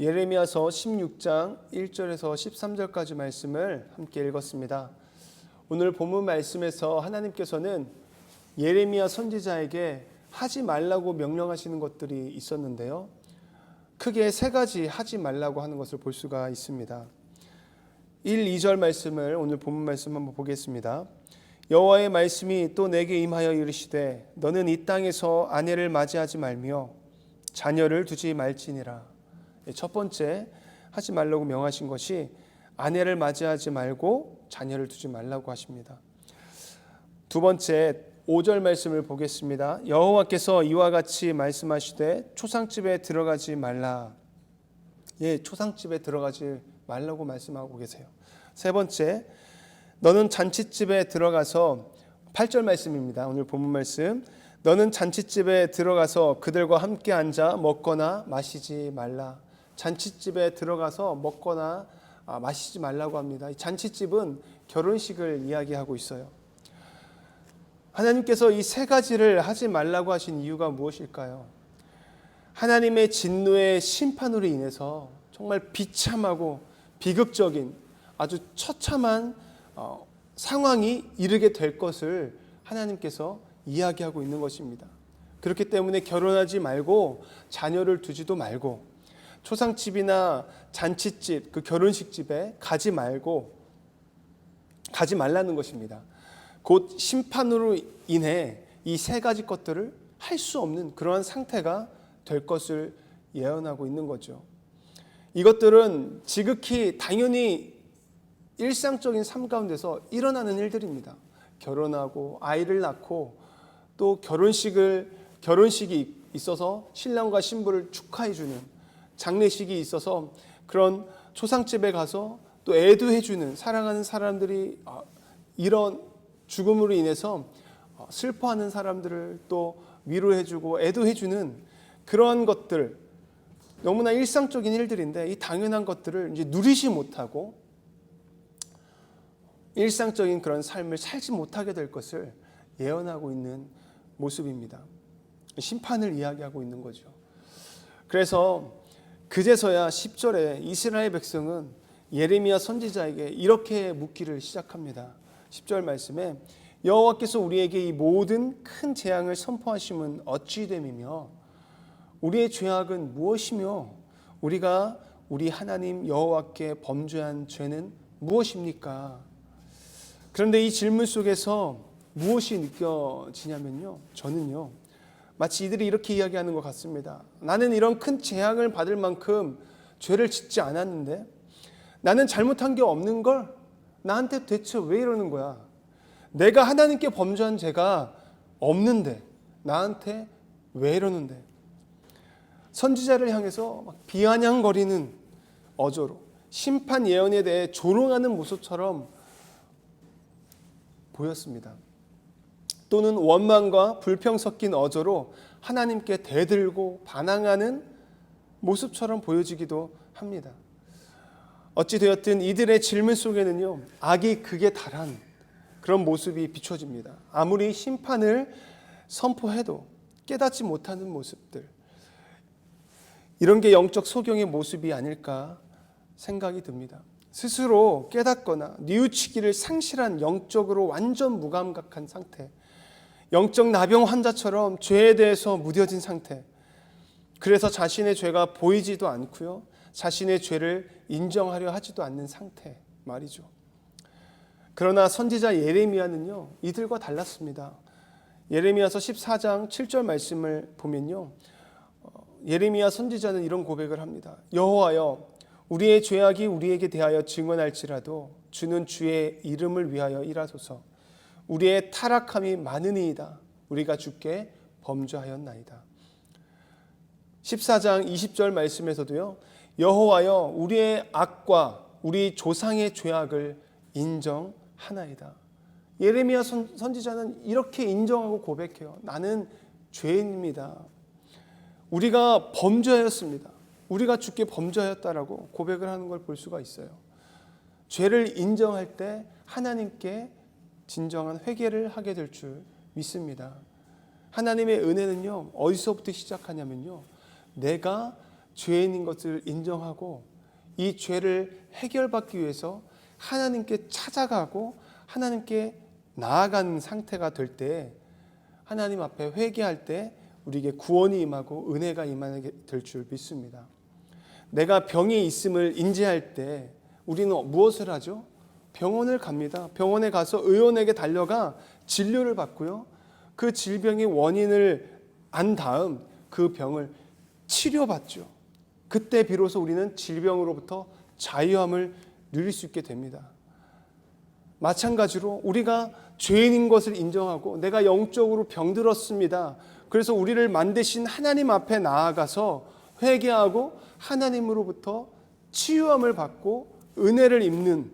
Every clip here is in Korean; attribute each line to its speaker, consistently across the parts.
Speaker 1: 예레미야서 16장 1절에서 13절까지 말씀을 함께 읽었습니다. 오늘 본문 말씀에서 하나님께서는 예레미야 선지자에게 하지 말라고 명령하시는 것들이 있었는데요. 크게 세 가지 하지 말라고 하는 것을 볼 수가 있습니다. 1, 2절 말씀을 오늘 본문 말씀 한번 보겠습니다. 여호와의 말씀이 또 내게 임하여 이르시되 너는 이 땅에서 아내를 맞이하지 말며 자녀를 두지 말지니라. 첫 번째 하지 말라고 명하신 것이 아내를 맞이하지 말고 자녀를 두지 말라고 하십니다. 두 번째 5절 말씀을 보겠습니다. 여호와께서 이와 같이 말씀하시되 초상집에 들어가지 말라. 초상집에 들어가지 말라고 말씀하고 계세요. 세 번째, 너는 잔치집에 들어가서 8절 말씀입니다. 오늘 본문 말씀. 너는 잔치집에 들어가서 그들과 함께 앉아 먹거나 마시지 말라. 잔치집에 들어가서 먹거나 마시지 말라고 합니다. 이 잔치집은 결혼식을 이야기하고 있어요. 하나님께서 이 세 가지를 하지 말라고 하신 이유가 무엇일까요? 하나님의 진노의 심판으로 인해서 정말 비참하고 비극적인 아주 처참한 상황이 이르게 될 것을 하나님께서 이야기하고 있는 것입니다. 그렇기 때문에 결혼하지 말고 자녀를 두지도 말고 초상집이나 잔치집, 그 결혼식집에 가지 말라는 것입니다. 곧 심판으로 인해 이 세 가지 것들을 할 수 없는 그러한 상태가 될 것을 예언하고 있는 거죠. 이것들은 지극히 당연히 일상적인 삶 가운데서 일어나는 일들입니다. 결혼하고 아이를 낳고 또 결혼식이 있어서 신랑과 신부를 축하해주는 장례식이 있어서 그런 초상집에 가서 또 애도해주는 사랑하는 사람들이 이런 죽음으로 인해서 슬퍼하는 사람들을 또 위로해주고 애도해주는 그러한 것들, 너무나 일상적인 일들인데 이 당연한 것들을 이제 누리지 못하고 일상적인 그런 삶을 살지 못하게 될 것을 예언하고 있는 모습입니다. 심판을 이야기하고 있는 거죠. 그래서 그제서야 10절에 이스라엘 백성은 예레미야 선지자에게 이렇게 묻기를 시작합니다. 10절 말씀에 여호와께서 우리에게 이 모든 큰 재앙을 선포하심은 어찌 됨이며 우리의 죄악은 무엇이며 우리가 우리 하나님 여호와께 범죄한 죄는 무엇입니까? 그런데 이 질문 속에서 무엇이 느껴지냐면요, 저는요 마치 이들이 이렇게 이야기하는 것 같습니다. 나는 이런 큰 재앙을 받을 만큼 죄를 짓지 않았는데, 나는 잘못한 게 없는 걸 나한테 대체 왜 이러는 거야? 내가 하나님께 범죄한 죄가 없는데 나한테 왜 이러는데? 선지자를 향해서 막 비아냥거리는 어조로 심판 예언에 대해 조롱하는 모습처럼 보였습니다. 또는 원망과 불평 섞인 어조로 하나님께 대들고 반항하는 모습처럼 보여지기도 합니다. 어찌 되었든 이들의 질문 속에는요, 악이 극에 달한 그런 모습이 비춰집니다. 아무리 심판을 선포해도 깨닫지 못하는 모습들, 이런 게 영적 소경의 모습이 아닐까 생각이 듭니다. 스스로 깨닫거나 뉘우치기를 상실한, 영적으로 완전 무감각한 상태, 영적 나병 환자처럼 죄에 대해서 무뎌진 상태, 그래서 자신의 죄가 보이지도 않고요, 자신의 죄를 인정하려 하지도 않는 상태 말이죠. 그러나 선지자 예레미야는요, 이들과 달랐습니다. 예레미야서 14장 7절 말씀을 보면요, 예레미야 선지자는 이런 고백을 합니다. 여호와여, 우리의 죄악이 우리에게 대하여 증언할지라도 주는 주의 이름을 위하여 일하소서. 우리의 타락함이 많으니이다. 우리가 주께 범죄하였나이다. 14장 20절 말씀에서도요, 여호와여, 우리의 악과 우리 조상의 죄악을 인정하나이다. 예레미야 선지자는 이렇게 인정하고 고백해요. 나는 죄인입니다. 우리가 범죄하였습니다. 우리가 주께 범죄하였다라고 고백을 하는 걸 볼 수가 있어요. 죄를 인정할 때 하나님께 진정한 회개를 하게 될 줄 믿습니다. 하나님의 은혜는요, 어디서부터 시작하냐면요, 내가 죄인인 것을 인정하고 이 죄를 해결받기 위해서 하나님께 찾아가고 하나님께 나아가는 상태가 될 때, 하나님 앞에 회개할 때 우리에게 구원이 임하고 은혜가 임하게 될 줄 믿습니다. 내가 병이 있음을 인지할 때 우리는 무엇을 하죠? 병원을 갑니다. 병원에 가서 의원에게 달려가 진료를 받고요. 그 질병의 원인을 안 다음 그 병을 치료받죠. 그때 비로소 우리는 질병으로부터 자유함을 누릴 수 있게 됩니다. 마찬가지로 우리가 죄인인 것을 인정하고 내가 영적으로 병들었습니다. 그래서 우리를 만드신 하나님 앞에 나아가서 회개하고 하나님으로부터 치유함을 받고 은혜를 입는,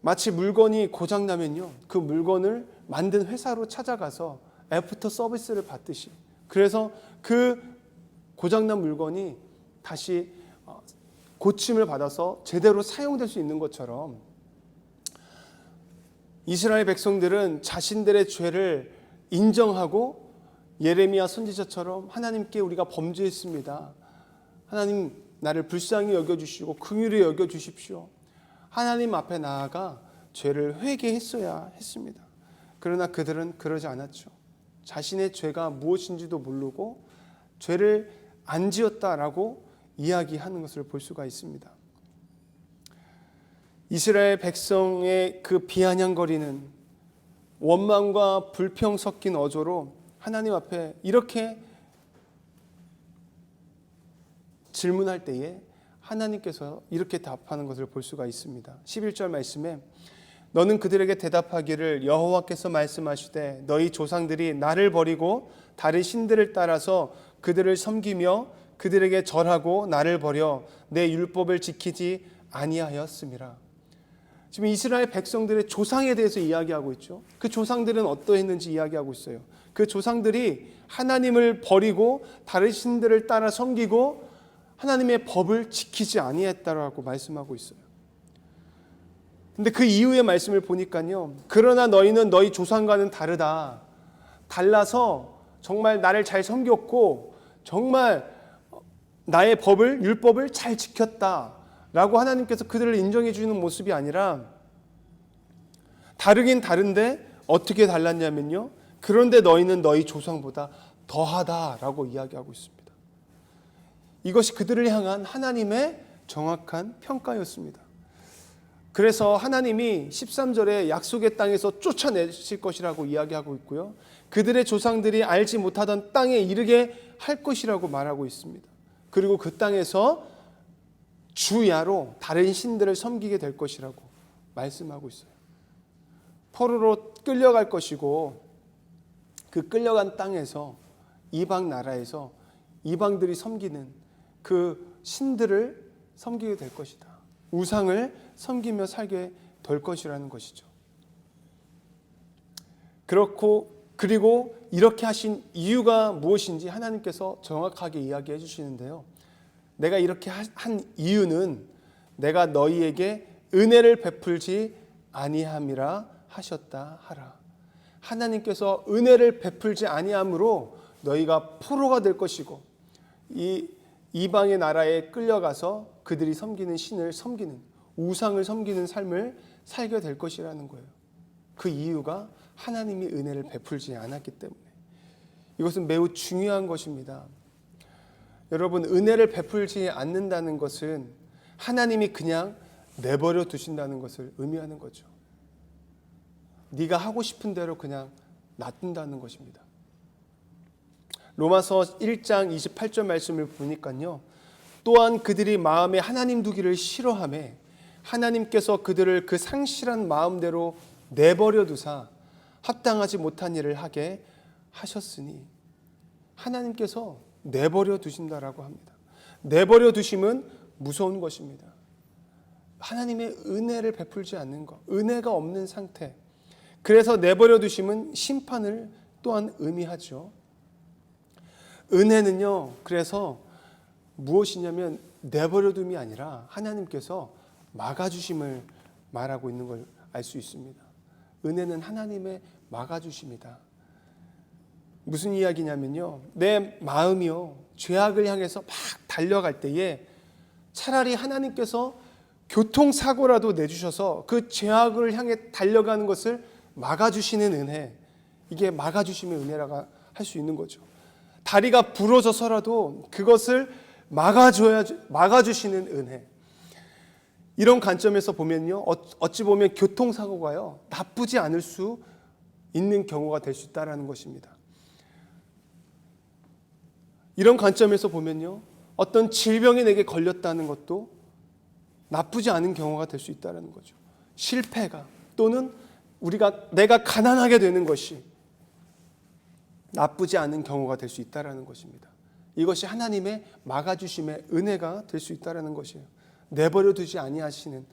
Speaker 1: 마치 물건이 고장나면요, 그 물건을 만든 회사로 찾아가서 애프터 서비스를 받듯이, 그래서 그 고장난 물건이 다시 고침을 받아서 제대로 사용될 수 있는 것처럼 이스라엘 백성들은 자신들의 죄를 인정하고 예레미야 선지자처럼 하나님께 우리가 범죄했습니다. 하나님 나를 불쌍히 여겨주시고 긍휼히 여겨주십시오. 하나님 앞에 나아가 죄를 회개했어야 했습니다. 그러나 그들은 그러지 않았죠. 자신의 죄가 무엇인지도 모르고 죄를 안 지었다라고 이야기하는 것을 볼 수가 있습니다. 이스라엘 백성의 그 비아냥거리는 원망과 불평 섞인 어조로 하나님 앞에 이렇게 질문할 때에 하나님께서 이렇게 답하는 것을 볼 수가 있습니다. 11절 말씀에 너는 그들에게 대답하기를 여호와께서 말씀하시되 너희 조상들이 나를 버리고 다른 신들을 따라서 그들을 섬기며 그들에게 절하고 나를 버려 내 율법을 지키지 아니하였음이라. 지금 이스라엘 백성들의 조상에 대해서 이야기하고 있죠. 그 조상들은 어떠했는지 이야기하고 있어요. 그 조상들이 하나님을 버리고 다른 신들을 따라 섬기고 하나님의 법을 지키지 아니했다라고 말씀하고 있어요. 근데 그 이후의 말씀을 보니까요, 그러나 너희는 너희 조상과는 다르다. 달라서 정말 나를 잘 섬겼고 정말 나의 법을, 율법을 잘 지켰다라고 하나님께서 그들을 인정해 주는 모습이 아니라, 다르긴 다른데 어떻게 달랐냐면요, 그런데 너희는 너희 조상보다 더하다라고 이야기하고 있습니다. 이것이 그들을 향한 하나님의 정확한 평가였습니다. 그래서 하나님이 13절에 약속의 땅에서 쫓아내실 것이라고 이야기하고 있고요, 그들의 조상들이 알지 못하던 땅에 이르게 할 것이라고 말하고 있습니다. 그리고 그 땅에서 주야로 다른 신들을 섬기게 될 것이라고 말씀하고 있어요. 포로로 끌려갈 것이고 그 끌려간 땅에서 이방 나라에서 이방들이 섬기는 그 신들을 섬기게 될 것이다. 우상을 섬기며 살게 될 것이라는 것이죠. 그리고 이렇게 하신 이유가 무엇인지 하나님께서 정확하게 이야기해 주시는데요. 내가 이렇게 한 이유는 내가 너희에게 은혜를 베풀지 아니함이라 하셨다 하라. 하나님께서 은혜를 베풀지 아니함으로 너희가 포로가 될 것이고 이 이방의 나라에 끌려가서 그들이 섬기는 신을 섬기는, 우상을 섬기는 삶을 살게 될 것이라는 거예요. 그 이유가 하나님이 은혜를 베풀지 않았기 때문에. 이것은 매우 중요한 것입니다. 여러분, 은혜를 베풀지 않는다는 것은 하나님이 그냥 내버려 두신다는 것을 의미하는 거죠. 네가 하고 싶은 대로 그냥 놔둔다는 것입니다. 로마서 1장 28절 말씀을 보니까요, 또한 그들이 마음에 하나님 두기를 싫어하며 하나님께서 그들을 그 상실한 마음대로 내버려 두사 합당하지 못한 일을 하게 하셨으니, 하나님께서 내버려 두신다라고 합니다. 내버려 두심은 무서운 것입니다. 하나님의 은혜를 베풀지 않는 것, 은혜가 없는 상태. 그래서 내버려 두심은 심판을 또한 의미하죠. 은혜는요, 그래서 무엇이냐면 내버려 둠이 아니라 하나님께서 막아주심을 말하고 있는 걸 알 수 있습니다. 은혜는 하나님의 막아주심이다. 무슨 이야기냐면요, 내 마음이요 죄악을 향해서 막 달려갈 때에 차라리 하나님께서 교통사고라도 내주셔서 그 죄악을 향해 달려가는 것을 막아주시는 은혜, 이게 막아주심의 은혜라고 할 수 있는 거죠. 다리가 부러져서라도 그것을 막아주시는 은혜. 이런 관점에서 보면요, 어찌 보면 교통사고가요 나쁘지 않을 수 있는 경우가 될 수 있다는 것입니다. 이런 관점에서 보면요, 어떤 질병이 내게 걸렸다는 것도 나쁘지 않은 경우가 될 수 있다는 거죠. 실패가 또는 내가 가난하게 되는 것이 나쁘지 않은 경우가 될 수 있다는 것입니다. 이것이 하나님의 막아주심의 은혜가 될 수 있다는 것이에요. 내버려 두지 아니하시는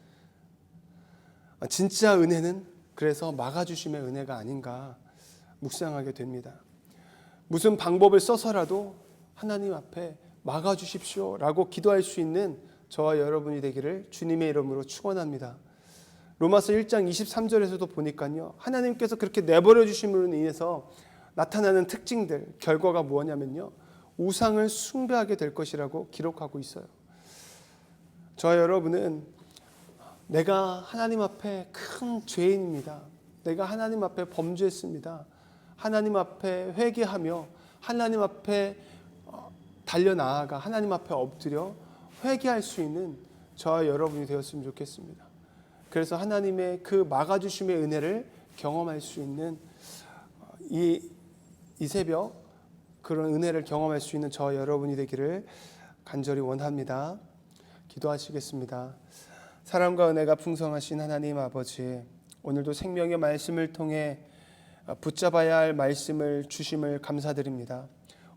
Speaker 1: 진짜 은혜는 그래서 막아주심의 은혜가 아닌가 묵상하게 됩니다. 무슨 방법을 써서라도 하나님 앞에 막아주십시오 라고 기도할 수 있는 저와 여러분이 되기를 주님의 이름으로 축원합니다. 로마서 1장 23절에서도 보니까요, 하나님께서 그렇게 내버려 주심으로 인해서 나타나는 특징들, 결과가 뭐냐면요, 우상을 숭배하게 될 것이라고 기록하고 있어요. 저와 여러분은 내가 하나님 앞에 큰 죄인입니다. 내가 하나님 앞에 범죄했습니다. 하나님 앞에 회개하며 하나님 앞에 달려나아가 하나님 앞에 엎드려 회개할 수 있는 저와 여러분이 되었으면 좋겠습니다. 그래서 하나님의 그 막아주심의 은혜를 경험할 수 있는 이 새벽, 그런 은혜를 경험할 수 있는 저와 여러분이 되기를 간절히 원합니다. 기도하시겠습니다. 사랑과 은혜가 풍성하신 하나님 아버지, 오늘도 생명의 말씀을 통해 붙잡아야 할 말씀을 주심을 감사드립니다.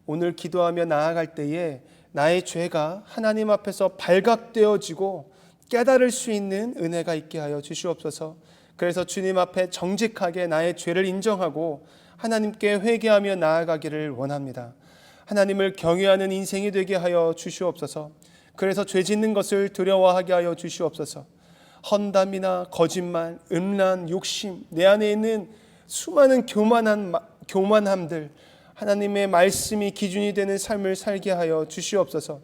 Speaker 1: 오늘 기도하며 나아갈 때에 나의 죄가 하나님 앞에서 발각되어지고 깨달을 수 있는 은혜가 있게 하여 주시옵소서. 그래서 주님 앞에 정직하게 나의 죄를 인정하고 하나님께 회개하며 나아가기를 원합니다. 하나님을 경외하는 인생이 되게 하여 주시옵소서. 그래서 죄 짓는 것을 두려워하게 하여 주시옵소서. 헌담이나 거짓말, 음란, 욕심, 내 안에 있는 수많은 교만함들, 하나님의 말씀이 기준이 되는 삶을 살게 하여 주시옵소서.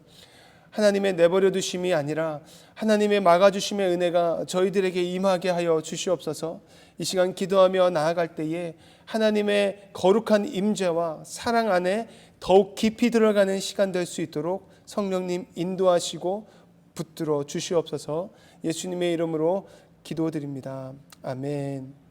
Speaker 1: 하나님의 내버려 두심이 아니라 하나님의 막아주심의 은혜가 저희들에게 임하게 하여 주시옵소서. 이 시간 기도하며 나아갈 때에 하나님의 거룩한 임재와 사랑 안에 더욱 깊이 들어가는 시간 될 수 있도록 성령님 인도하시고 붙들어 주시옵소서. 예수님의 이름으로 기도드립니다. 아멘.